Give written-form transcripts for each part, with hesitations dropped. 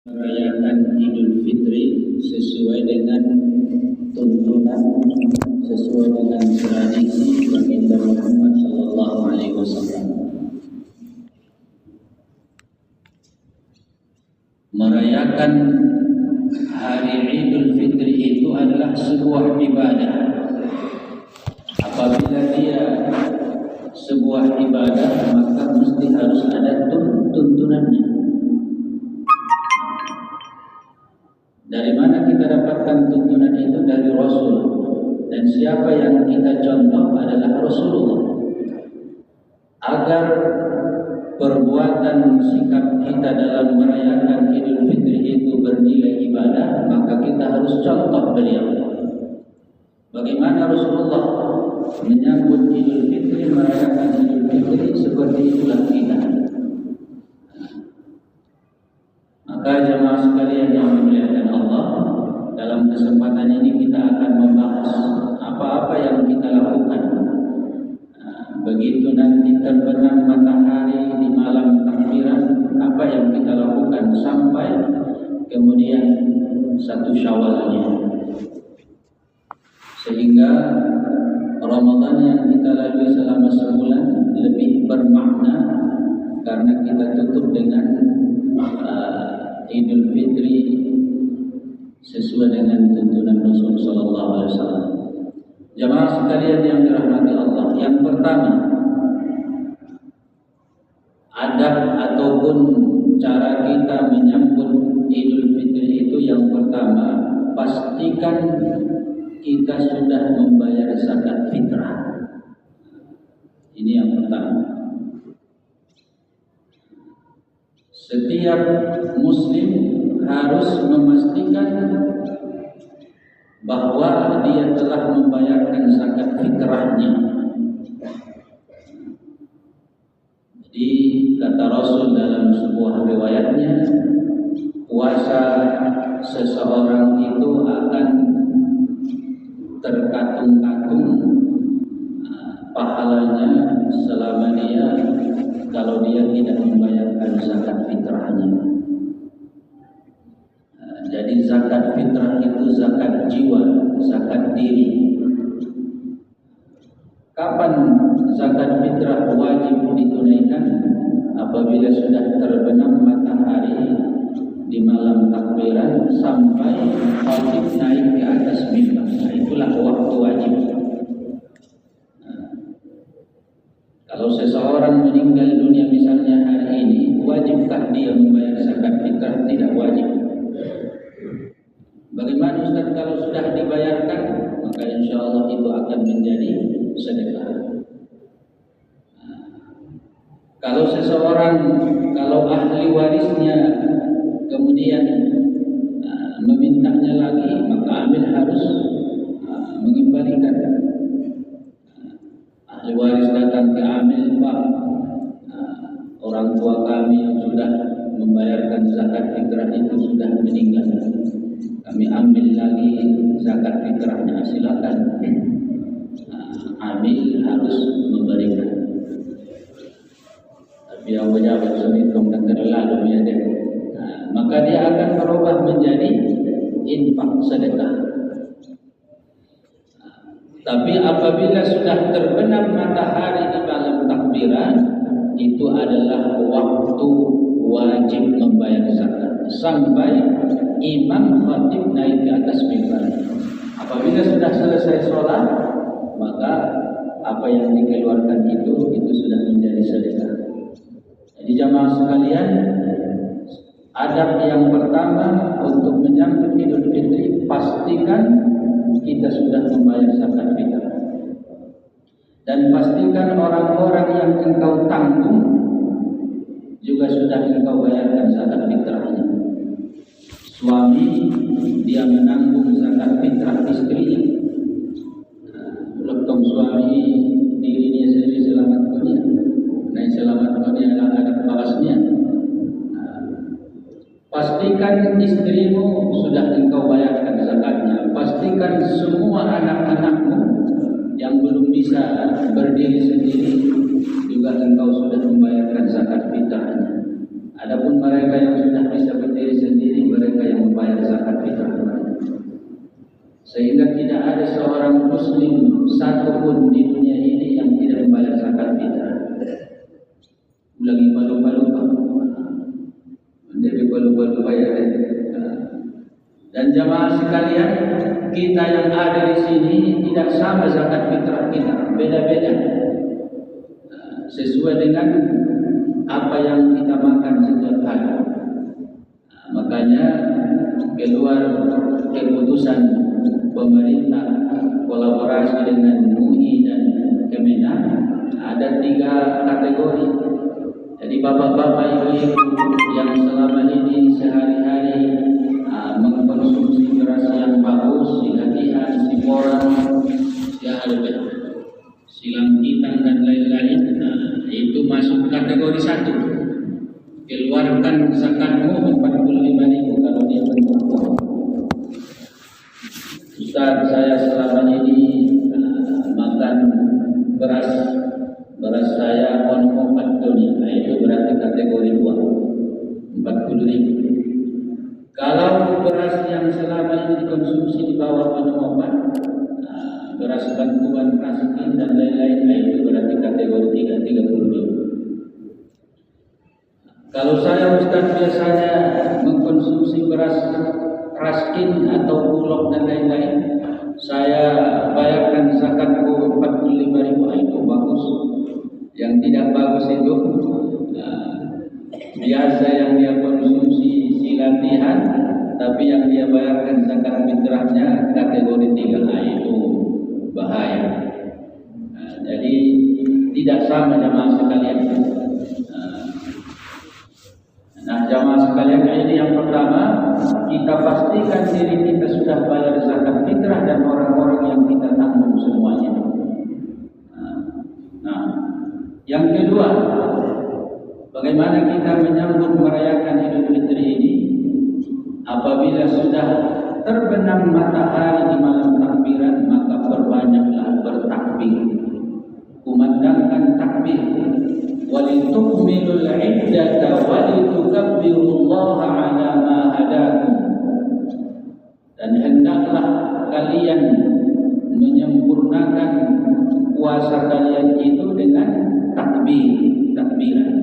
Merayakan Idul Fitri sesuai dengan tuntunan, sesuai dengan tradisi baginda Muhammad sallallahu alaihi wasallam. Merayakan hari Idul Fitri itu adalah sebuah ibadah. Apabila dia sebuah ibadah, maka mesti harus ada tuntunannya. Dari mana kita dapatkan tuntunan itu? Dari Rasul. Dan siapa yang kita contoh adalah Rasulullah. Agar perbuatan sikap kita dalam merayakan Idul Fitri itu bernilai ibadah, maka kita harus contoh beliau. Bagaimana Rasulullah menyambut Idul Fitri, merayakan Idul Fitri, seperti itulah kita. Maka jemaah sekalian yang dimuliakan Allah, dalam kesempatan ini kita akan membahas apa-apa yang kita lakukan begitu nanti terbenam matahari di malam takbiran, apa yang kita lakukan sampai kemudian 1 Syawalnya, sehingga Ramadan yang kita lalui selama sebulan lebih bermakna karena kita tutup dengan Idul Fitri sesuai dengan tuntunan Rasul sallallahu alaihi wasallam. Jamaah sekalian yang dirahmati Allah, yang pertama, adab ataupun cara kita menyambut Idul Fitri itu, yang pertama, pastikan kita sudah membayar zakat fitrah. Ini yang pertama. Setiap muslim harus memastikan bahwa dia telah membayarkan zakat fitrahnya. Jadi kata Rasul dalam sebuah riwayatnya, puasa seseorang itu akan terkatung-katung pahalanya selama dia, kalau dia tidak membayarkan zakat fitrahnya. Jadi zakat fitrah itu zakat jiwa, zakat diri. Kapan zakat fitrah wajib ditunaikan? Apabila sudah terbenam matahari di malam takbiran sampai wajib naik ke atas mimbar. Nah, itulah waktu wajib. Kalau seseorang meninggal dunia misalnya hari ini, wajibkah dia membayar zakat fitrah? Tidak wajib. Bagaimana Ustaz kalau sudah dibayarkan? Maka insya Allah itu akan menjadi sedekah. Kalau seseorang, kalau ahli warisnya kemudian memintanya lagi, maka amil harus mengembalikan. Ahli waris datang ke amil, Pak, orang tua kami yang sudah membayarkan zakat fitrah itu sudah meninggal, kami ambil lagi zakat fitrahnya, silakan. Amil harus memberikan. Tapi yang pejabat semitom dan terlalu ya deh. Maka dia akan berubah menjadi infak sedekah. Tapi apabila sudah terbenam matahari di malam takbiran, itu adalah waktu wajib membayar zakat sampai imam khatib naik ke atas mimbar. Apabila sudah selesai sholat, maka apa yang dikeluarkan itu sudah menjadi sedekah. Jadi jamaah sekalian, adab yang pertama untuk menyambut Idul Fitri, pastikan kita sudah membayar zakat fitrah. Dan pastikan orang-orang yang engkau tanggung juga sudah engkau bayarkan zakat fitrahnya. Suami dia menanggung zakat fitrah istrinya. Lekom suami dirinya sendiri selamat dunia, dan selamat dunia adalah anak bawasnya. Pastikan istrimu sudah engkau bayarkan zakatnya. Pastikan semua anak-anakmu yang belum bisa berdiri sendiri juga engkau sudah membayarkan zakat fitrahnya. Adapun mereka yang sudah bisa berdiri sendiri, mereka yang membayar zakat fitrah. Sehingga tidak ada seorang muslim satupun di dunia ini yang tidak membayar zakat fitrah. Lagi palu-palu menjadi palu-palu bayar. Dan jamaah sekalian, kita yang ada di sini tidak sama zakat fitrah kita, beda-beda. Sesuai dengan apa yang kita makan setiap hari. Makanya keluar keputusan pemerintah kolaborasi dengan MUI dan Kemenak, ada 3 kategori. Jadi bapak-bapak, ibu-ibu yang selama ini sehari-hari mengkonsumsi beras yang bagus, silatihan, siporan, silang kitang dan lain-lain, itu masuk kategori 1. Keluarkan zakatmu 45.000 kalau dia bentuk. Ustaz, saya selama ini makan beras saya monomopat dunia, itu berarti kategori 2, 40.000. Kalau beras yang selama ini dikonsumsi di bawah monomopat, beras bantuan raskin dan lain-lain, itu berarti kategori 3, 30.000. Kalau saya Ustaz biasanya mengkonsumsi beras raskin atau bulog dan lain-lain, saya bayarkan zakatku 45.000, itu bagus. Yang tidak bagus itu biasa yang dia konsumsi silatihan, tapi yang dia bayarkan zakat fitrahnya kategori 3, itu bahaya. Jadi tidak sama jamaah sekalian. Nah, jamaah sekalian, ini yang pertama, kita pastikan diri kita sudah bayar zakat fitrah dan orang-orang yang kita tanggung semuanya. Nah, yang kedua, bagaimana kita menyambut merayakan Idul Fitri ini? Apabila sudah terbenam matahari di malam takbiran, maka perbanyaklah bertakbir, kumandangkan takbir. Walitukmilul iddata walitukabbirullaha ala ma hadakum. Dan hendaklah kalian menyempurnakan puasa kalian itu dengan takbiran.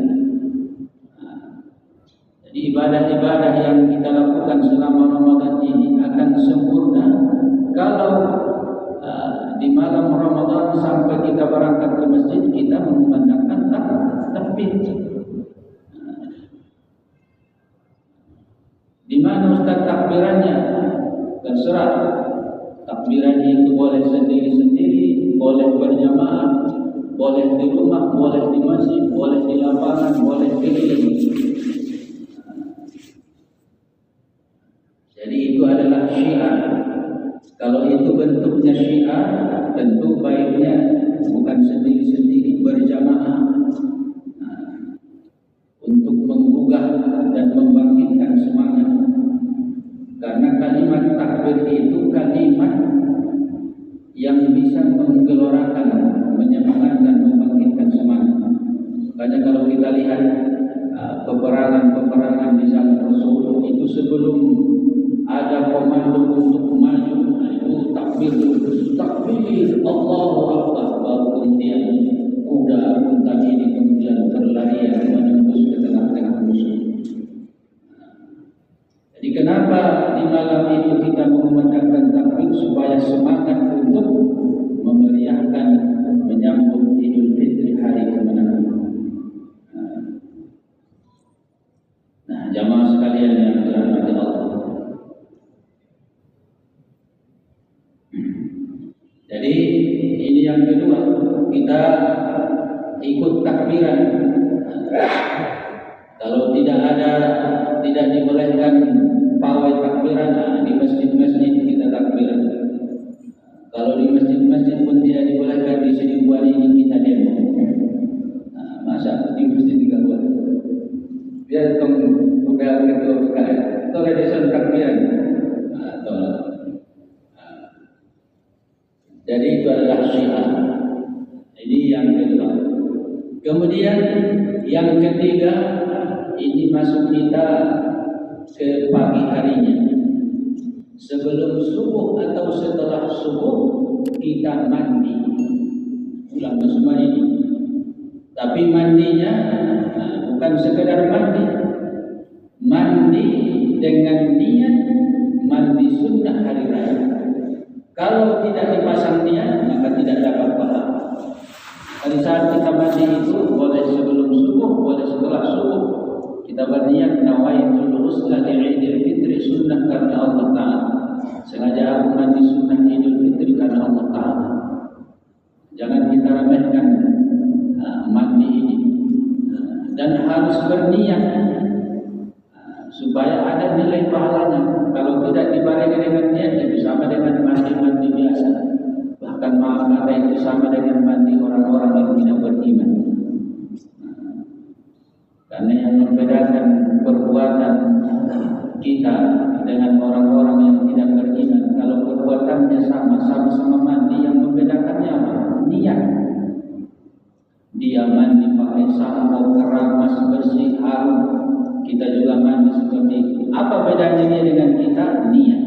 Jadi ibadah-ibadah yang kita lakukan selama Ramadan ini akan sempurna kalau di malam Ramadan sampai kita berangkat ke masjid kita mengumandangkan takbir. Di mana Ustaz takbirannya? Terserah. Takbiran itu boleh sendiri-sendiri, boleh berjamaah, boleh di rumah, boleh di masjid, boleh di lapangan, boleh keliling. Jadi itu adalah syiar. Kalau itu bentuknya syiar, tentu baiknya bukan sendiri-sendiri, berjamaah, untuk menggugah dan membangkitkan semangat. Karena kalimat takbir itu kalimat yang bisa menggelorakan, menyemangatkan, membangkitkan semangat. Makanya kalau kita lihat peperangan di zaman Rasul itu, sebelum ada komando untuk maju, itu takbir Allahu Akbar, baru kemudian kuda unta ini kemudian berlarian menembus ke tengah-tengah musuh. Jadi kenapa di malam itu kita mengumandangkan takbir? Supaya semangat untuk memeriahkan menyambut Idul Fitri, hari kemenangan. Nah, jamaah sekalian yang dirahmati Allah. Jadi ini yang kedua, kita ikut takbiran. Kalau tidak dibolehkan pawai takbiran, di masjid-masjid kita takbiran. Kalau di masjid-masjid pun tidak dibolehkan, di sini buat ini kita demo. Masa di masjid tidak boleh? Biar udah ketua PKR, tolong desa takbiran. Jadi itu adalah syiar. Ini yang kedua. Kemudian yang ketiga, ini masuk kita ke pagi harinya. Sebelum subuh atau setelah subuh kita mandi. Ulang semua ini. Tapi mandinya bukan sekedar mandi. Mandi dengan niat mandi sunnah hari raya. Kalau tidak dipasang niat maka tidak dapat pahala. Pada saat kita mandi itu boleh sebelum subuh, boleh setelah subuh. Kita berniat nawaitul ghusla li'idil fitri sunnah karena Allah Ta'ala. Sengaja aku mandi sunnah Idul Fitri karena Allah Ta'ala. Jangan kita remehkan mandi ini. Dan harus berniat supaya ada nilai pahalanya. Kalau tidak dibarengi dengan niat, itu sama dengan mandi-mandi biasa. Bahkan maaf kata itu sama dengan mandi orang-orang yang tidak beriman. Karena yang membedakan perbuatan kita dengan orang-orang yang tidak beriman, kalau perbuatannya sama-sama mandi, yang membedakannya apa? Niat. Dia mandi pakai sampo, keramas, bersih, harum. Kita juga mandi seperti itu. Apa bedanya dia dengan kita? Niat.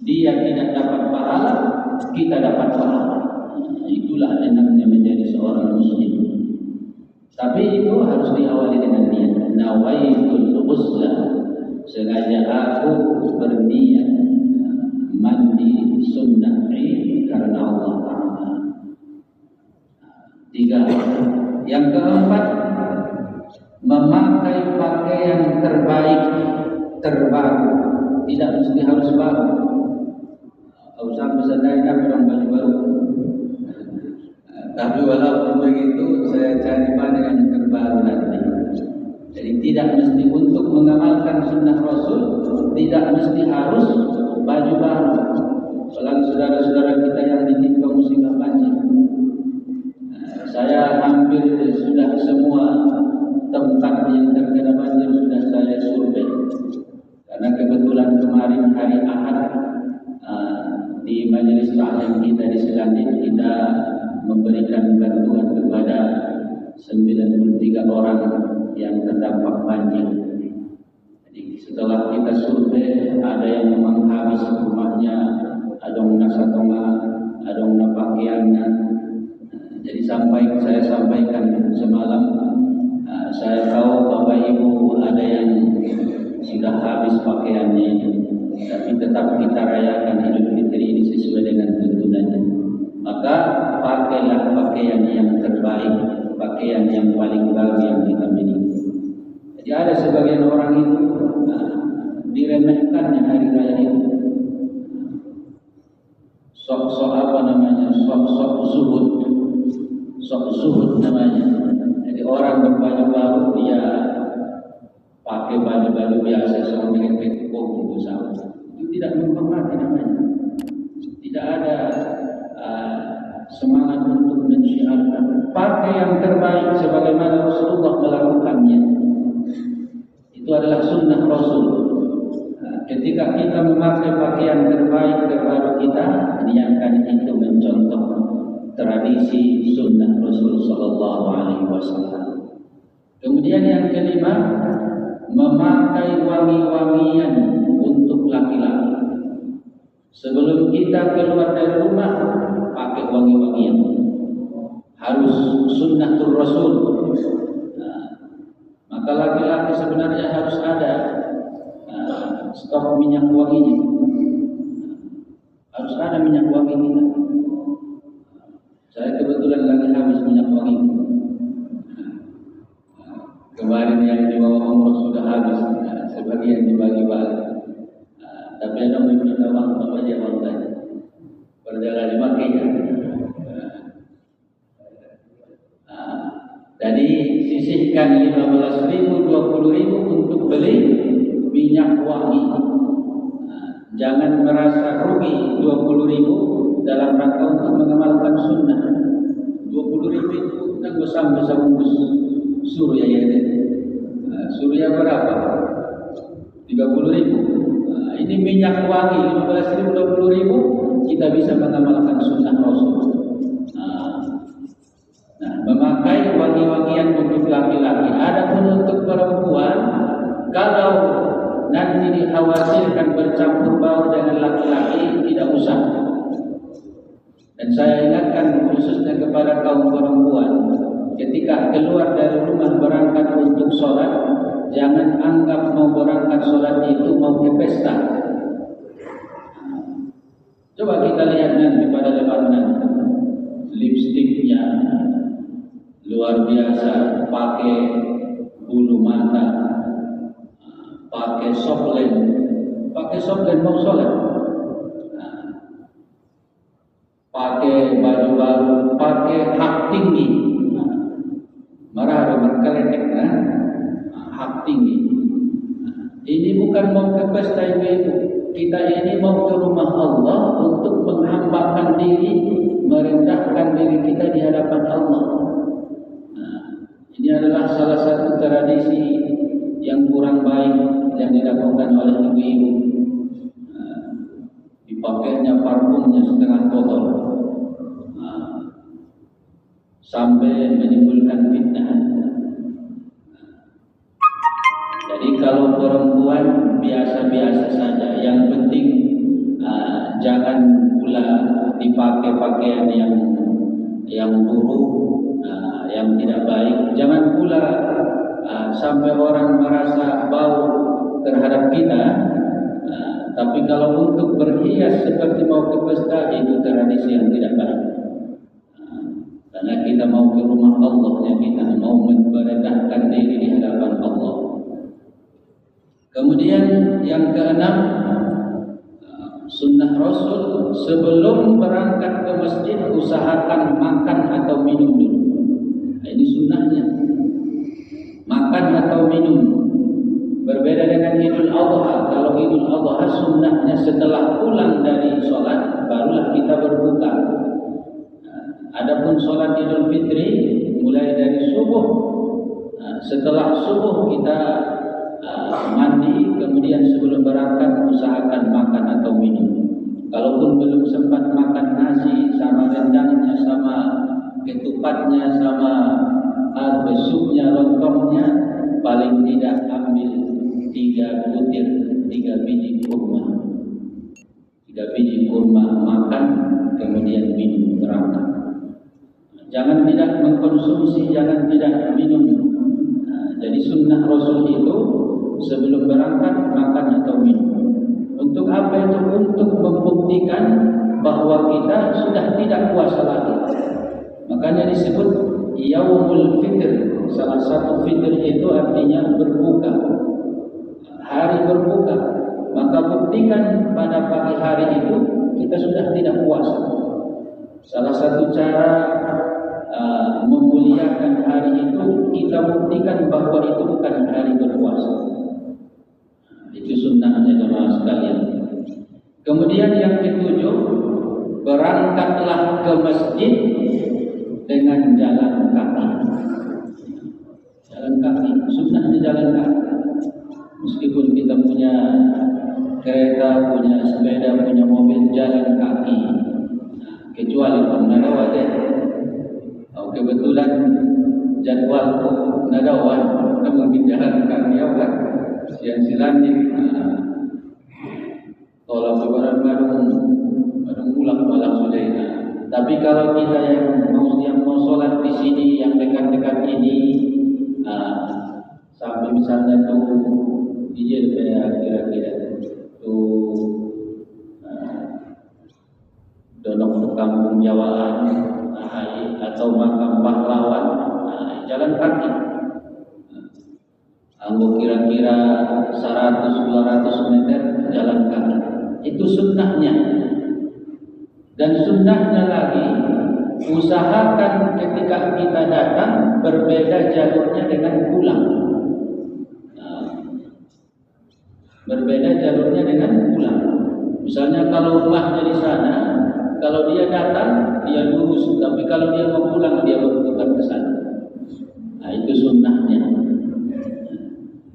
Dia tidak dapat pahala, kita dapat pahala. Itulah enaknya menjadi seorang muslim. Tapi itu harus diawali dengan niat. Nawaitul ghusla, sengaja aku berniat mandi sunnah karena Allah Ta'ala. 3. Yang keempat, memakai pakaian terbaik, terbaru. Tidak mesti harus baru. Usah bersedekah dengan baju baru. Tapi walaupun begitu, saya cari pada yang terbaru nanti. Jadi tidak mesti untuk mengamalkan sunnah Rasul, tidak mesti harus baju baru. Apalagi saudara-saudara kita yang ditimpa musibah banjir. Saya hampir sudah semua tempat yang terkena banjir sudah saya survei. Karena kebetulan kemarin hari Ahad di majelis taklim kita di Selandit, kita memberikan bantuan kepada 93 orang yang terdampak banjir. Jadi setelah kita survei, ada yang memang habis rumahnya, ada yang nasatonga, ada yang pakaiannya. Jadi saya sampaikan semalam, saya tahu Bapak Ibu ada yang sudah habis pakaiannya, tapi tetap kita rayakan Idul Fitri ini sesuai dengan tuntunannya. Maka pakailah pakaian yang terbaik, pakaian yang paling baru yang kita miliki. Jadi ada sebagian orang itu diremehkannya hari raya itu. Sok-sok apa namanya? Sok-sok zuhud. Sok zuhud namanya. Jadi orang berbaju baru dia pakai baju-baju biasa sama dengan kekok itu sama. Itu tidak menghormati namanya. Tidak ada semangat untuk mensyiarkan. Pakai yang terbaik sebagaimana Rasulullah melakukannya. Itu adalah sunnah Rasul. Ketika kita memakai pakaian terbaik terbaru kita, niatkan itu mencontoh tradisi sunnah Rasul Sallallahu Alaihi Wasallam. Kemudian yang kelima, memakai wangi-wangian untuk laki-laki. Sebelum kita keluar dari rumah, pakai wangi-wangian. Harus sunnatul Rasul. Maka laki-laki sebenarnya harus ada stok minyak wanginya. Harus ada minyak wangi kita. Saya kebetulan lagi habis minyak wangi. Kemarin yang dibawa umroh sudah habis, sebagian dibagi-bagi. Tapi ada minta uang apa aja uang tadi. Perjalanan dimakainya. Jadi sisihkan 15.000, 20.000 untuk beli minyak wangi. Jangan merasa rugi 20.000 dalam rangka untuk mengamalkan sunnah. 20.000 itu kita bisa bungkus surya ya. Surya berapa? 30.000. Ini minyak wangi 15.000, 20.000 kita bisa mengamalkan sunnah Rasul. Nah, memakai wangi-wangian untuk laki-laki. Adapun untuk perempuan, kalau nanti dikhawatirkan bercampur baur dengan laki-laki, tidak usah. Dan saya ingatkan khususnya kepada kaum perempuan, ketika keluar dari rumah berangkat untuk sholat, jangan anggap mau berangkat sholat itu mau ke pesta. Coba kita lihat nanti pada lebaran, lipstiknya luar biasa, pakai bulu mata, pakai soplen mau sholat, pakai baju baru, pakai hak tinggi, marah berkeletek, hak tinggi. Ini bukan mau ke pesta ibu-ibu. Kita ini mau ke rumah Allah untuk menghambakan diri, merendahkan diri kita di hadapan Allah. Ini adalah salah satu tradisi yang kurang baik yang dilakukan oleh ibu-ibu. Dipakainya parfumnya setengah botol, sampai menimbulkan fitnah. Jadi kalau perempuan biasa-biasa saja, yang penting jangan pula dipakai pakaian yang buruk, yang tidak baik. Jangan pula sampai orang merasa bau terhadap kita. Tapi kalau untuk berhias seperti mau ke pesta, itu tradisi yang tidak baik. Karena kita mau ke rumah Allah, kita mau merendahkan diri di hadapan Allah. Kemudian yang keenam, sunnah Rasul sebelum berangkat ke masjid usahakan makan atau minum dulu. Ini sunnahnya, makan atau minum. Berbeda dengan Idul Adha. Kalau Idul Adha sunnahnya setelah pulang dari sholat barulah kita berbuka. Adapun sholat Idul Fitri mulai dari subuh. Setelah subuh kita mandi, kemudian sebelum berangkat usahakan makan atau minum. Kalaupun belum sempat makan nasi sama rendangnya, sama ketupatnya, sama besuknya, lontongnya, paling tidak ambil 3 butir, 3 biji kurma. 3 biji kurma makan, kemudian minum berangkat. Jangan tidak mengkonsumsi, jangan tidak minum. Jadi sunnah Rasul itu sebelum berangkat makan atau minum. Untuk apa itu? Untuk membuktikan bahwa kita sudah tidak puasa lagi. Makanya disebut Yaumul Fitr. Salah satu fitr itu artinya berbuka, hari berbuka. Maka buktikan pada pagi hari itu kita sudah tidak puasa. Salah satu cara memuliakan hari itu, kita buktikan bahwa itu bukan hari berpuasa. Itu sunnahnya jemaah sekalian. Kemudian yang ketujuh, berangkatlah ke masjid dengan jalan kaki. Jalan kaki, sunnahnya jalan kaki. Meskipun kita punya kereta, punya sepeda, punya mobil, jalan kaki. Kecuali pengenara wajah. Kebetulan jadwal nadawan kita mungkin jalan kaki kan, siang silandi, tolak sebarang barang pulang malam sudah. Tapi kalau kita yang mau sholat di sini, yang dekat-dekat ini, sampai misalnya tuh izin kira-kira tuh donong ke kampung Jawaan, atau makam pahlawan, jalan kaki. Anggo kira-kira 100-200 meter jalan kaki. Itu sunnahnya. Dan sunnahnya lagi, usahakan ketika kita datang berbeda jalurnya dengan pulang. Berbeda jalurnya dengan pulang. Misalnya kalau rumahnya di sana, kalau dia datang, dia lurus. Tapi kalau dia mau pulang, dia berputar ke sana. Nah, itu sunnahnya.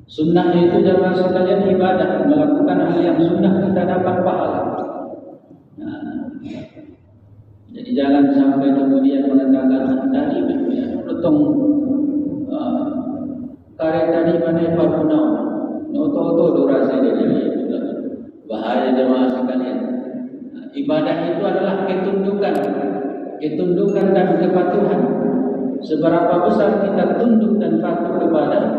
Sunnah itu jamaah sekalian ibadah. Melakukan hal yang sunnah kita dapat pahala. Nah, jadi jangan sampai kemudian mengatakan tadi betul, Kareta di mana parpunau, noto durasi dia bahaya jemaah sekalian. Ibadah itu adalah ketundukan dan kepatuhan. Seberapa besar kita tunduk dan patuh kepada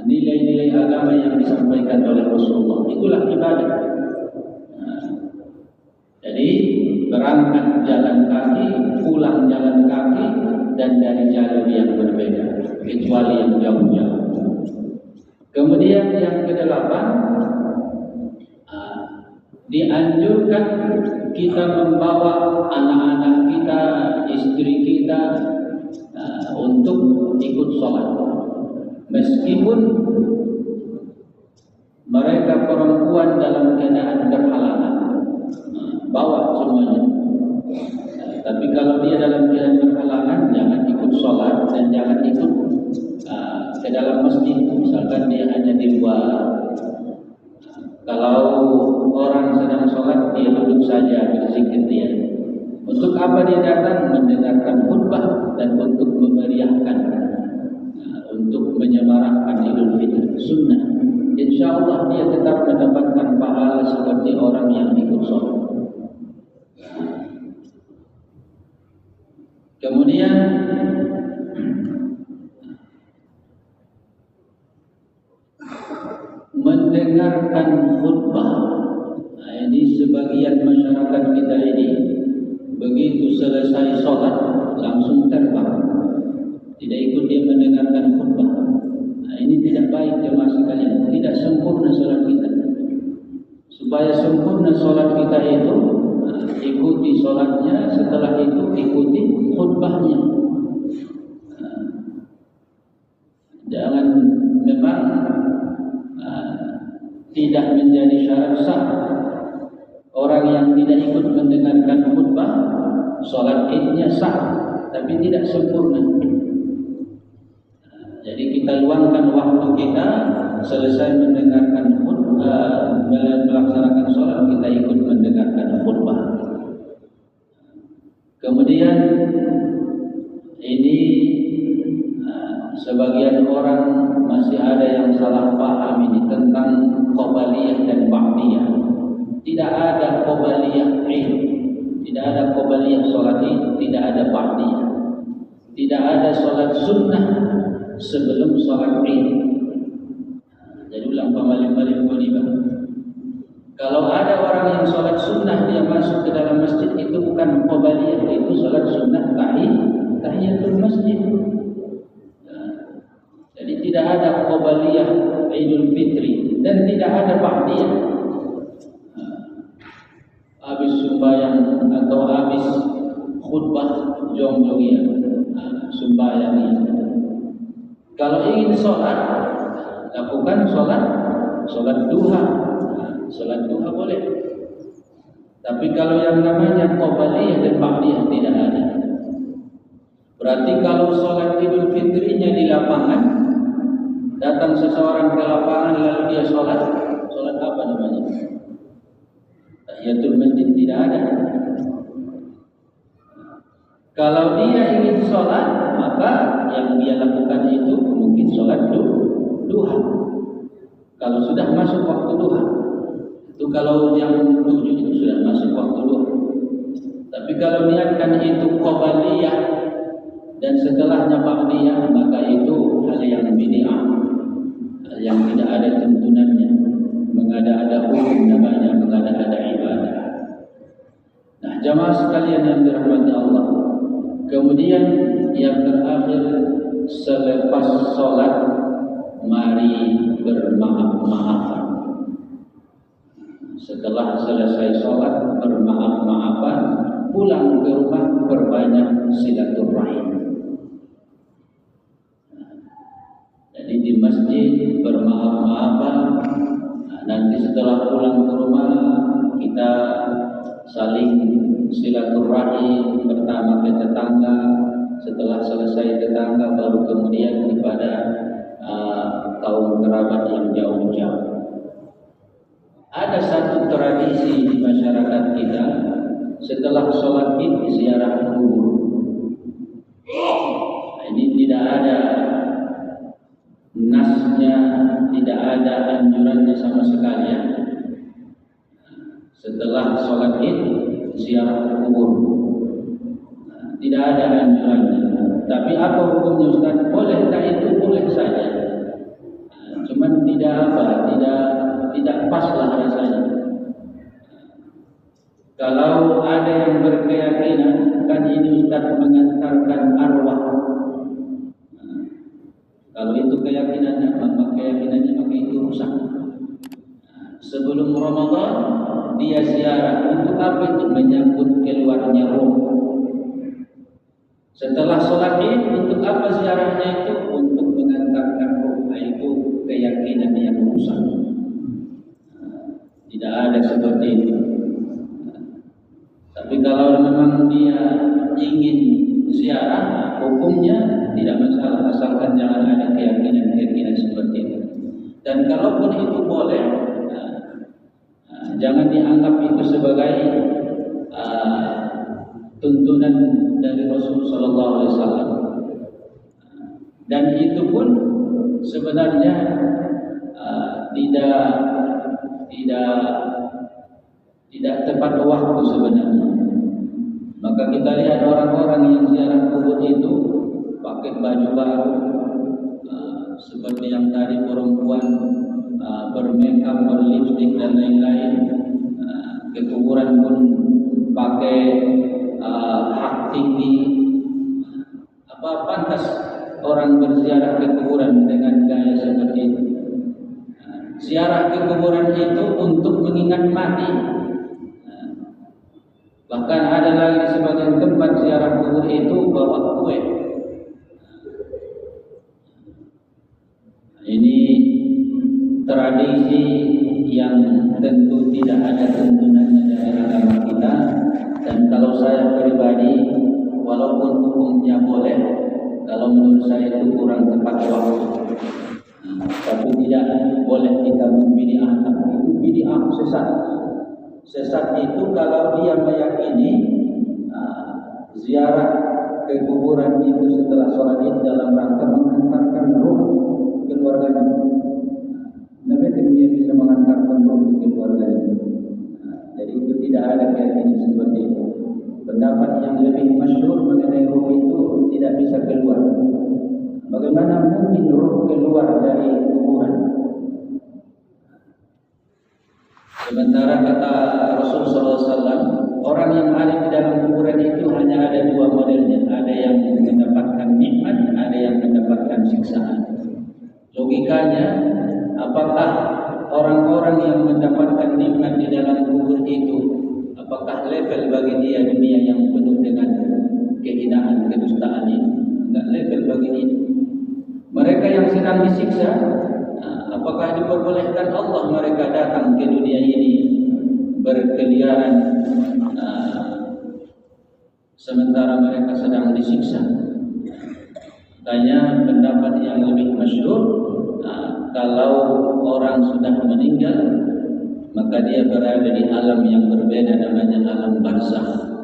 nilai-nilai agama yang disampaikan oleh Rasulullah, itulah ibadah. Jadi berangkat jalan kaki, pulang jalan kaki, dan dari jalur yang berbeda, kecuali yang jauh-jauh. Kemudian yang kedelapan, dianjurkan kita membawa anak-anak kita, istri kita untuk ikut sholat, meskipun mereka perempuan dalam keadaan berhalangan. Bawa semuanya. Tapi kalau dia dalam keadaan berhalangan, jangan ikut sholat dan jangan ikut ke dalam masjid. Misalkan dia hanya di luar. Kalau orang sedang sholat, dia duduk saja berzikir dia. Untuk apa dia datang? Mendengarkan khutbah dan untuk memeriahkan, untuk menyemarakkan Idul Fitri sunnah. Insya Allah dia tetap mendapatkan pahala seperti orang yang ikut sholat. Kemudian mendengarkan khutbah. Ini sebagian masyarakat kita ini begitu selesai sholat langsung terbang, tidak ikut dia mendengarkan khutbah. Ini tidak baik jemaah sekalian, tidak sempurna sholat kita. Supaya sempurna sholat kita itu, ikuti sholatnya, setelah itu ikuti khutbahnya. Jangan memang tidak menjadi syarat sah orang yang tidak ikut mendengarkan khutbah, sholat idnya sah, tapi tidak sempurna. Jadi kita luangkan waktu kita, selesai mendengarkan khutbah, melaksanakan sholat, kita ikut mendengarkan khutbah. Kemudian ini sebagian orang masih ada yang salah paham ini tentang qobaliyah dan ba'diyah. Tidak ada qobaliyah Id, tidak ada qobaliyah sholat Id, tidak ada ba'diyah. Tidak ada sholat sunnah sebelum sholat Id. Jadi ulang pamalik-malik bolibah. Kalau ada orang yang sholat sunnah dia masuk ke dalam masjid, itu bukan qobaliyah, itu sholat sunnah tahiyatul masjid. Jadi tidak ada qobaliyah Idul Fitri dan tidak ada ba'diyah. Habis sembahyang atau habis khutbah jong-jongnya sembahyang ini. Kalau ingin sholat, lakukan sholat duha. Sholat duha boleh. Tapi kalau yang namanya qobaliyah dan ba'diyah tidak ada. Berarti kalau sholat Idul Fitrinya di lapangan, datang seseorang ke lapangan lalu dia sholat apa namanya? Tahiyatul masjid tidak ada. Kalau dia ingin sholat, maka yang dia lakukan itu mungkin sholat duha. Kalau sudah masuk waktu duha, itu kalau jam 7 itu sudah masuk waktu duha. Tapi kalau niatkan itu qobaliyah dan setelahnya ba'diyah, maka itu hal yang bid'ah, hal yang tidak ada tuntunannya, mengada-ada hukum namanya, mengada-ada ibadah. Nah, jamaah sekalian yang dirahmati Allah. Kemudian yang terakhir, selepas sholat mari bermaaf-maafan. Setelah selesai sholat bermaaf-maafan, pulang ke rumah berbanyak silaturahim. Jadi di masjid bermaaf-maafan. Nanti setelah pulang ke rumah kita saling silaturahim, pertama ke tetangga, setelah selesai tetangga baru kemudian kepada kaum kerabat yang jauh-jauh. Ada satu tradisi di masyarakat kita, setelah sholat Id ziarah kubur. Ini tidak ada tidak ada anjurannya sama sekali ya. Setelah sholat id ziarah kubur, tidak ada anjurannya. Tapi apa hukumnya Ustaz? Bolehkah itu? Boleh saja. Cuman tidak pas lah rasanya. Kalau ada yang berkeyakinan kan ini Ustaz mengantarkan arwah. Kalau itu keyakinannya, maka itu rusak. Sebelum Ramadan dia ziarah untuk apa? Itu menyambut keluarnya roh. Setelah sholat id untuk apa ziarahnya itu? Untuk mengantarkan roh. Itu keyakinan yang rusak. Tidak ada seperti itu. Tapi kalau memang dia ingin ziarah, hukumnya tidak masalah, asalkan jangan ada keyakinan seperti itu. Dan kalaupun itu boleh, jangan dianggap itu sebagai tuntunan dari Rasul Sallallahu Alaihi Wasallam. Dan itu pun sebenarnya tidak tepat waktu sebenarnya. Maka kita lihat orang-orang yang ziarah kubur itu pakai baju baru, seperti yang tadi perempuan bermakeup, berlipstik dan lain-lain. Ke kuburan pun pakai hak tinggi. Apa pantas orang berziarah ke kuburan dengan gaya seperti itu? Ziarah ke kuburan itu untuk mengingat mati. Bahkan ada lagi di sebagian tempat ziarah kubur itu bawa kue. Ini tradisi yang tentu tidak ada tuntunannya dari agama kita. Dan kalau saya pribadi, walaupun hukumnya boleh, kalau menurut saya itu kurang tepat waktu. Tapi tidak boleh kita membid'ahkan. Itu bid'ah sesat. Sesat itu kalau dia meyakini ziarah ke kuburan itu setelah sholat id dalam rangka mengantarkan roh keluarganya. Nabi dia bisa mengantarkan roh ke keluarganya. Jadi itu tidak ada keyakinan seperti itu. Pendapat yang lebih masyhur mengenai roh itu tidak bisa keluar. Bagaimana mungkin roh keluar dari kuburan? Sementara kata Rasulullah SAW, orang yang ada di dalam kuburan itu hanya ada dua modelnya. Ada yang mendapatkan nikmat, ada yang mendapatkan siksaan. Logikanya, apakah orang-orang yang mendapatkan nikmat di dalam kubur itu, apakah level bagi dia dunia yang penuh dengan kehinaan, kedustaan ini? Enggak level bagi dia. Mereka yang sedang disiksa, apakah diperbolehkan Allah mereka datang ke dunia ini berkeliaran sementara mereka sedang disiksa? Tanya pendapat yang lebih masyhur, kalau orang sudah meninggal maka dia berada di alam yang berbeda, namanya alam barzakh.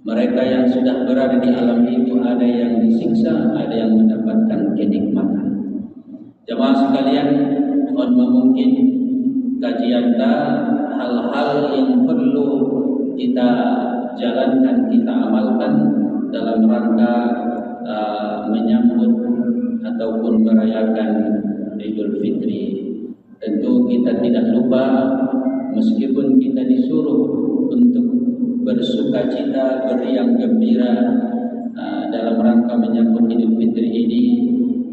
Mereka yang sudah berada di alam itu ada yang disiksa, ada yang mendapatkan kenikmatan. Jemaah sekalian, mohon mungkin kajian hal-hal yang perlu kita jalankan, kita amalkan dalam rangka menyambut ataupun merayakan Idul Fitri. Tentu kita tidak lupa, meskipun kita disuruh untuk bersukacita, beriang gembira dalam rangka menyambut Idul Fitri ini,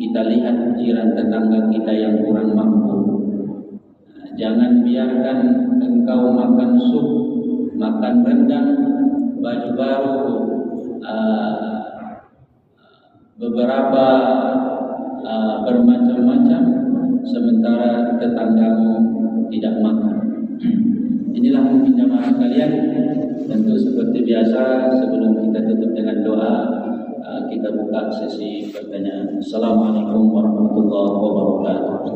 kita lihat jiran tetangga kita yang kurang mampu. Jangan biarkan engkau makan sup, makan rendang, baju baru, beberapa bermacam-macam, sementara tetanggamu tidak makan. Inilah mungkin jemaah sekalian. Tentu seperti biasa, sebelum kita tutup dengan doa, kita buka sesi pertanyaan. Assalamualaikum warahmatullahi wabarakatuh.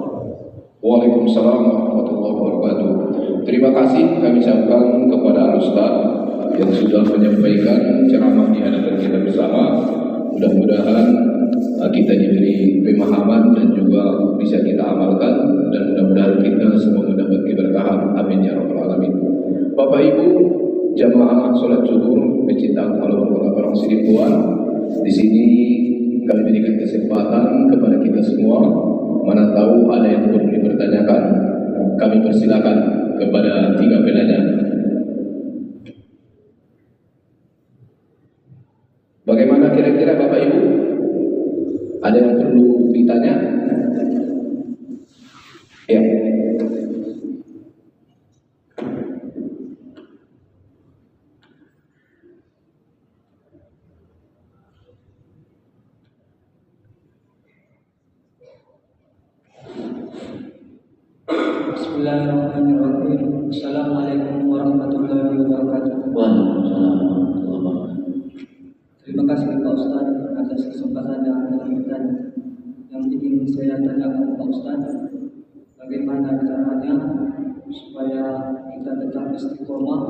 Waalaikumsalam warahmatullahi wabarakatuh. Terima kasih kami ucapkan kepada Al-Ustaz yang sudah menyampaikan ceramah di hadapan kita bersama. Mudah-mudahan kita diberi pemahaman dan juga bisa kita amalkan, dan mudah-mudahan kita semua mendapat keberkahan. Amin ya rabbal alamin. Bapak Ibu jamaah sholat zuhur Masjid Al-Falah Barang Sidimpuan, di sini kami berikan kesempatan kepada kita semua. Mana tahu ada yang perlu dipertanyakan, kami persilakan kepada tiga penanya. Bagaimana kira-kira Bapak Ibu? Ada yang perlu ditanya? Ya. Bismillahirrahmanirrahim. Assalamualaikum warahmatullahi wabarakatuh. Waalaikumsalam warahmatullahi wabarakatuh. Terima kasih Pak Ustaz atas kesempatan yang diberikan. Yang ingin saya tanyakan Pak Ustaz, bagaimana caranya supaya kita tetap istiqomah,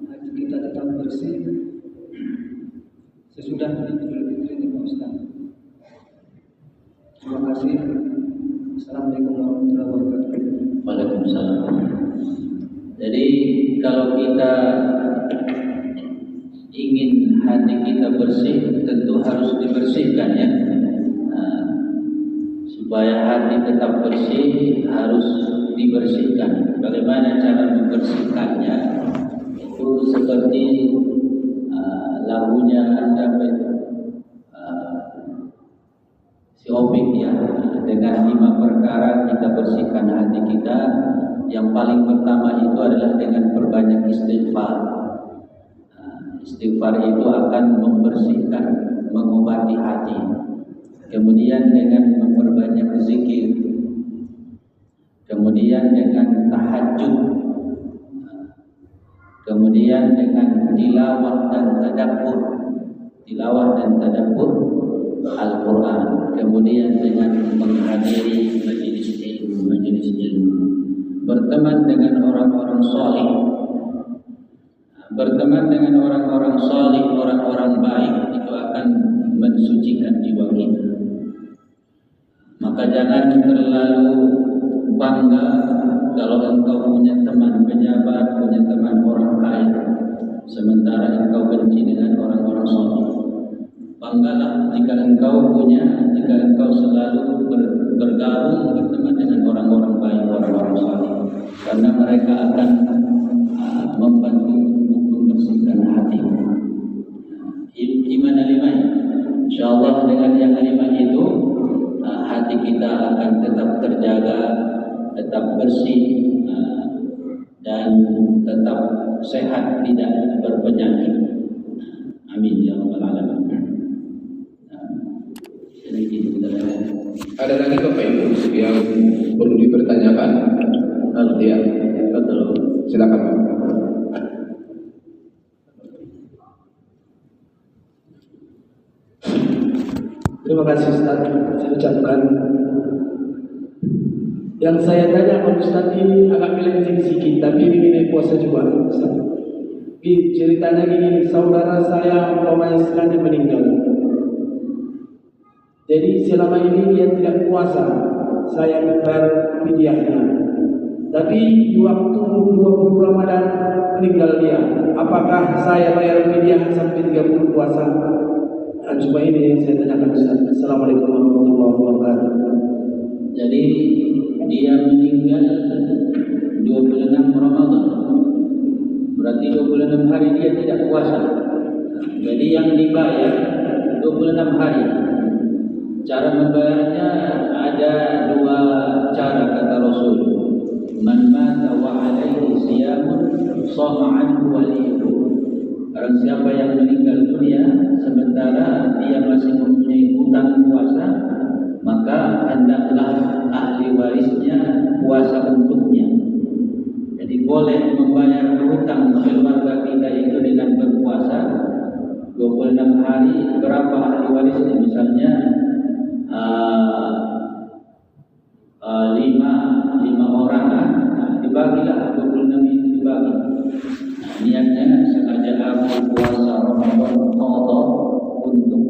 hati kita tetap bersih sesudah Idul Fitri ini Pak Ustaz. Terima kasih. Assalamualaikum warahmatullahi wabarakatuh. Waalaikumsalam. Jadi kalau kita ingin hati kita bersih, tentu harus dibersihkan ya. Supaya hati tetap bersih harus dibersihkan. Bagaimana cara membersihkannya? Itu seperti lagunya siapa itu? Si Opik ya. Dengan 5 perkara kita bersihkan hati kita. Yang paling pertama itu adalah dengan perbanyak istighfar. Istighfar itu akan membersihkan, mengobati hati. Kemudian dengan memperbanyak zikir. Kemudian dengan tahajud. Kemudian dengan tilawah dan tadabbur. Tilawah dan tadabbur Al-Quran. Kemudian dengan menghadiri majelis ilmu, berteman dengan orang-orang saleh, berteman dengan orang-orang saleh, orang-orang baik, itu akan mensucikan jiwa kita. Maka jangan terlalu bangga kalau engkau punya teman pejabat, punya teman orang kaya, sementara engkau benci dengan orang-orang saleh. Banggalah jika engkau selalu bergabung, berteman dengan orang-orang baik, orang-orang saleh, karena mereka akan membantu untuk membersihkan hati. Iman al-lima, insyaallah dengan yang kelima itu hati kita akan tetap terjaga, tetap bersih, dan tetap sehat, tidak berpenyakit. Amin ya rabbal alamin. Ada lagi Bapak Ibu yang perlu dipertanyakan? Ya, betul. Silakan Pak. Terima kasih Ustaz. Saya ucapkan. Yang saya tanya Pak Ustaz ini agak melenceng sedikit, tapi ini puasa juga Ustaz. Ceritanya gini, saudara saya umpamanya sekali meninggal. Jadi selama ini dia tidak puasa, saya membayar fidyahnya. Tapi di waktu 20 Ramadan meninggal dia, apakah saya bayar fidyah sampai 30 puasa? Cuma ini yang saya tanyakan Ustaz. Assalamualaikum warahmatullahi wabarakatuh. Jadi dia meninggal 26 Ramadan, berarti 26 hari dia tidak puasa. Jadi yang dibayar 26 hari. Cara membayarnya ada 2 cara kata Rasul. Man mata wa alaihi siyamun shama anhu waliyuhu. Barang siapa yang meninggal dunia sementara dia masih mempunyai hutang puasa, maka hendaklah ahli warisnya puasa untuknya. Jadi boleh membayar hutang keluarga kita itu dengan berpuasa 26 hari. Berapa ahli warisnya? Misalnya 5 orang, dibagilah 26 itu dibagi. Niatnya sengaja aku puasa Ramadan qadha untuk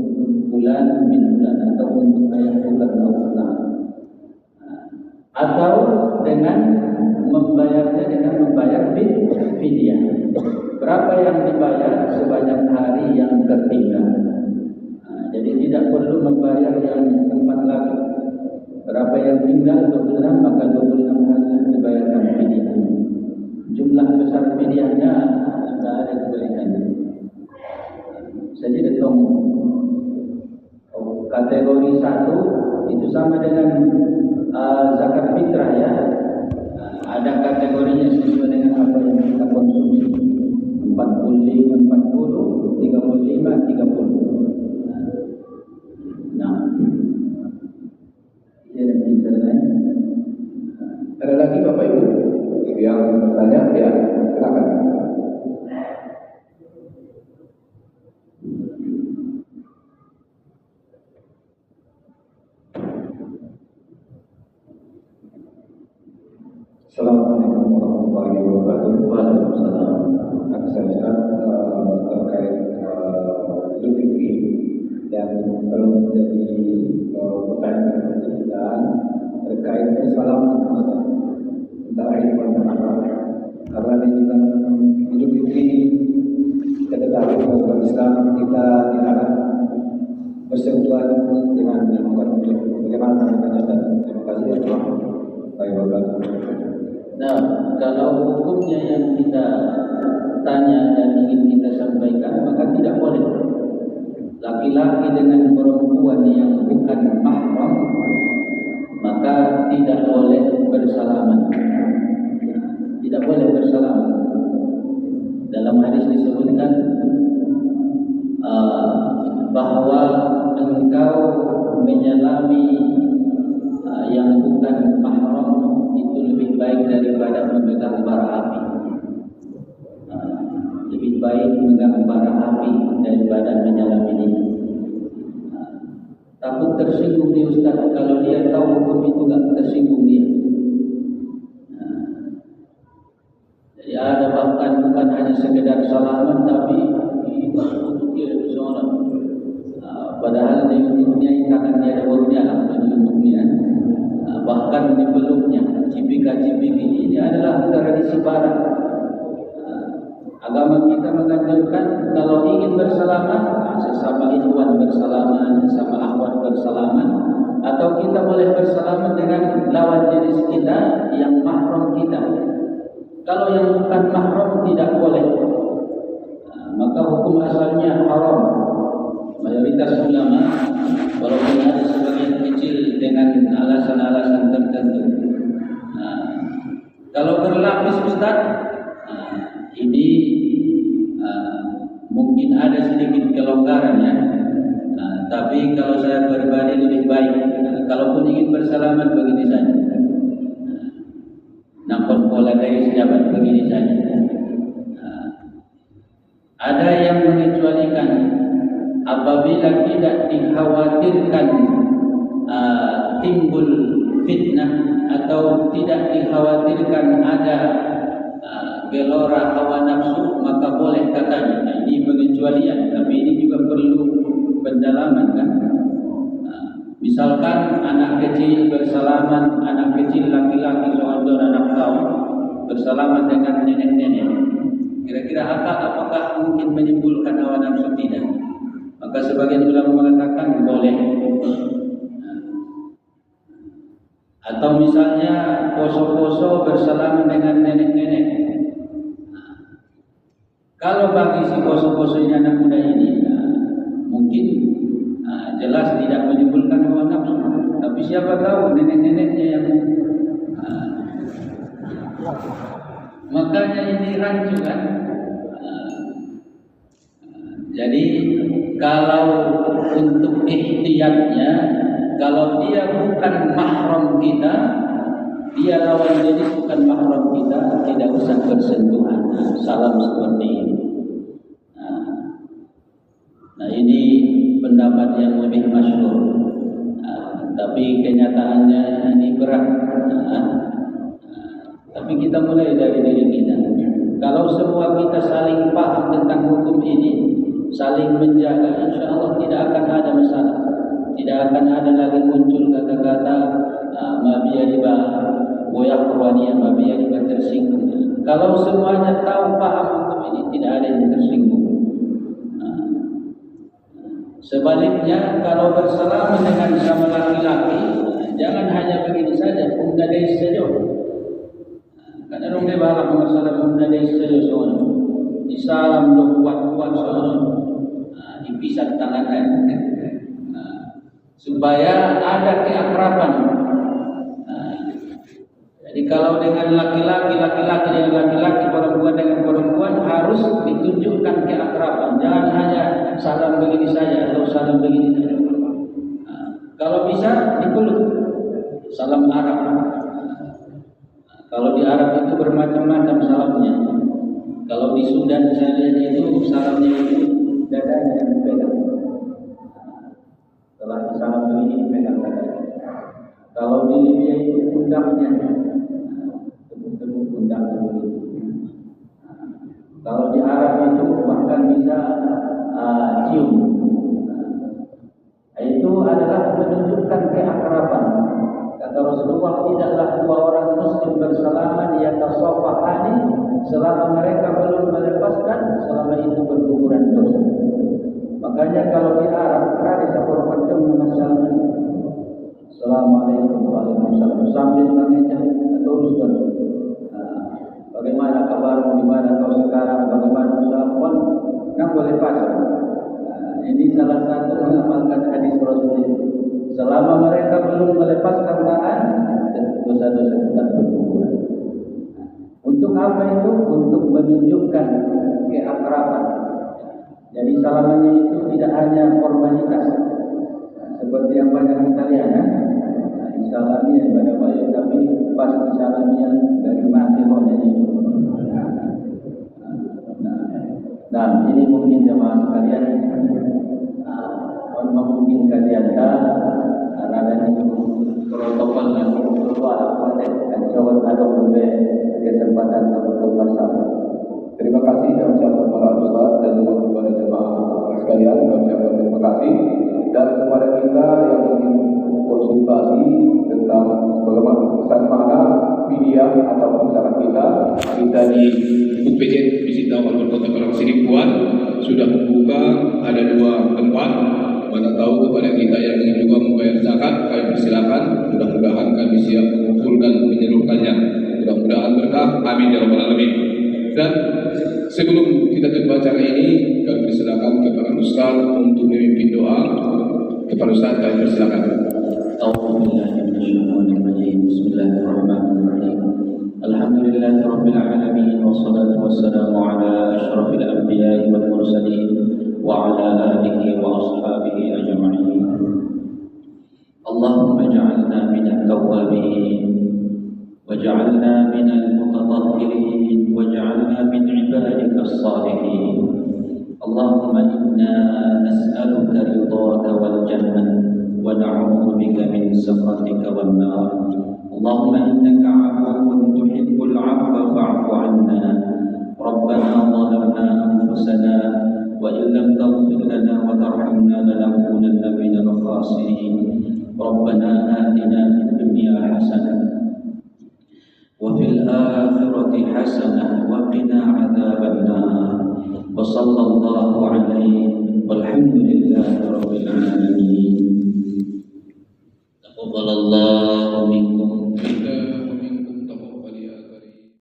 fulan bin fulan atau untuk ayah bukan Allah, atau dengan membayarnya dengan membayar fidyah. Berapa yang dibayar sebanyak hari yang tertinggal. Jadi tidak perlu membayar yang 4 lagi. Berapa yang tinggal 26, maka 26 hari yang dibayarkan fidyah. Jumlah besar fidyahnya sudah ada diberikan. Jadi datang kategori 1 itu sama dengan zakat fitrah ya. Ada kategorinya sesuai dengan apa yang kita konsumsi. 40, 35, 30. Nah, ini internet. Ada lagi Bapak Ibu yang bertanya? Ya, silakan. Assalamualaikum warahmatullahi wabarakatuh. Waalaikumsalam. Saya terkait Idul Fitri yang perlu menjadi pertanyaan kita terkait persalaman antara iman dan akal. Karena di bulan Idul Fitri kita ketahui bahwa Islam kita tidak akan bersentuhan dengan yang bukan bagaimana dan terima kasih ya Tuhan. Nah, kalau hukumnya yang kita tanya dan ingin kita sampaikan, maka tidak boleh laki-laki dengan perempuan yang bukan mahram, maka tidak boleh bersalaman. Tidak boleh bersalaman. Dalam hadis disebutkan bahwa engkau menyalami yang bukan mahram itu lebih baik daripada memegang bara api. Lebih baik memegang bara api daripada menyalami ini. Takut tersinggung dia Ustaz, kalau dia tahu hukum itu tak tersinggung dia. Jadi ada bahkan bukan hanya sekedar salaman, tapi untuk dia seorang. Padahal di untuknya tangannya ada urutnya lah, untuknya. Bahkan di peluknya, cipika-cipiki. Ini adalah tradisi barat. Agama kita menganjurkan kalau ingin bersalaman, sesama ikhwan bersalaman, sesama akhwat bersalaman, atau kita boleh bersalaman dengan lawan jenis kita yang mahram kita. Kalau yang bukan mahram tidak boleh. Maka hukum asalnya haram. Mayoritas ulama, walaupun ada sebagian kecil dengan alasan-alasan tertentu. Kalau berlapis Ustaz, ini mungkin ada sedikit kelonggaran ya. Tapi kalau saya pribadi lebih baik, kalaupun ingin bersalaman begini saja. Nampak pola dari sahabat begini saja. Ada yang mengecualikan apabila tidak dikhawatirkan timbul fitnah atau tidak dikhawatirkan ada gelora hawa nafsu, maka boleh katanya. Nah, ini pengecualian, tapi ini juga perlu pendalaman kan. Misalkan anak kecil bersalaman, anak kecil laki-laki seorang anak tahun bersalaman dengan nenek-nenek, kira-kira apakah mungkin menimbulkan hawa nafsu? Tidak. Maka sebagian ulama mengatakan boleh. Atau misalnya poso-poso bersalaman dengan nenek-nenek. Kalau bagi si poso-poso ini anak muda ini, mungkin jelas tidak menimbulkan hawa nafsu. Tapi siapa tahu nenek-neneknya yang makanya ini rancu kan. Jadi kalau untuk ihtiyatnya, kalau dia bukan mahram kita, dia lawan jenis bukan mahram kita, tidak usah bersentuhan. Salam seperti ini. Nah ini pendapat yang lebih masyhur. Tapi kenyataannya ini berat. Tapi kita mulai dari diri kita. Kalau semua kita saling paham tentang hukum ini, saling menjaga, insya Allah tidak akan ada masalah. Tidak akan ada lagi muncul kata-kata mabiyah riba, goyak keruanian, mabiyah riba tersinggung. Kalau semuanya tahu paham hukum ini, tidak ada yang tersinggung. Sebaliknya, kalau bersalaman dengan sama laki-laki, jangan hanya begini saja, umnadai saja. Karena orang dia bahala masalah umnadai saja soalnya. Disalam lo kuat-kuat soalnya, dipisah tangannya. Supaya ada keakraban. Jadi kalau dengan laki-laki dengan laki-laki, perempuan dengan perempuan harus ditunjukkan keakraban. Jangan hanya salam begini saja atau salam begini saja. Kalau bisa dipeluk, salam Arab. Kalau di Arab itu bermacam-macam salamnya. Kalau di Sudan saya lihat itu salamnya itu dadanya yang dipegang. Setelah salam begini dipegang dadanya. Kalau di Libya itu pundaknya, tepuk-tepuk pundak begini. Kalau di Arab itu bahkan bisa cium. Itu adalah menunjukkan keakraban. Kata Rasulullah, tidaklah dua orang muslim bersalaman yatasafahani selama mereka belum melepaskan, selama itu berguguran dosa. Makanya kalau di Arab ada sebuah macam masalah. Assalamualaikum warahmatullahi wabarakatuh. Sambil mengejar terus. Bagaimana kabar? Bagaimana kau sekarang? Bagaimana usahawan? Kan boleh pasang. Ini salah satu mengamalkan hadis Rasulullah. Selama mereka belum melepaskan tangan, dosa-dosa tidak berguguran. Untuk apa itu? Untuk menunjukkan keakraban. Jadi salamannya itu tidak hanya formalitas, seperti yang banyak kita lihat. Salamnya pada baik, tapi pas salamnya dari mati kodenya. Nah, ini mungkin jemaah sekalian, mungkin kajian karena ada protokol dan protokol dan coba ada kesempatan untuk bersama. Terima kasih kami ucapkan kepada Ustaz dan juga kepada jemaah sekalian. Kami ucapkan terima kasih, dan kepada kita yang ingin konsultasi tentang bagaimana pesan makna media atau usaha kita di UPN Visita Walaupun Kota Parang Sinipuan sudah membuka, ada 2 tempat. Mana tahu kepada kita yang ingin juga membayar zakat, kami persilakan. Mudah-mudahan kami siap mengumpul dan menyalurkannya. Mudah-mudahan berkah. Amin ya rabbal alamin. Dan sebelum kita tutup acara ini, kami persilakan kepada Ustaz untuk memimpin doa. Kepada Ustaz kami persilakan. Bismillahirrahmanirrahim. Alhamdulillahirabbil alamin wassalatu wassalamu ala asyrafil anbiya'i wal mursalin wa ala alihi wa ashabihi ajma'in. Allahumma ij'alna minat tawwabin waj'alna minal mutatahhirin waj'alna min ibadika as-salihin. Allahumma inna nas'aluka ridhaka wal jannah wa na'udzu bika min sakhatika wan nar. Allahumma innaka 'afuwwun tuhibbul 'afwa fa'fu 'anna. Rabbana zalamna anfusana wa in lam taghfir lana wa tarhamna lanakunanna minal khasirin. Rabbana atina fid dunya hasanah wa fil akhirati hasanah wa qina 'adzabannar. Wa sallallahu alaihi walhamdulillahi rabbil alamin. Taqabbalallah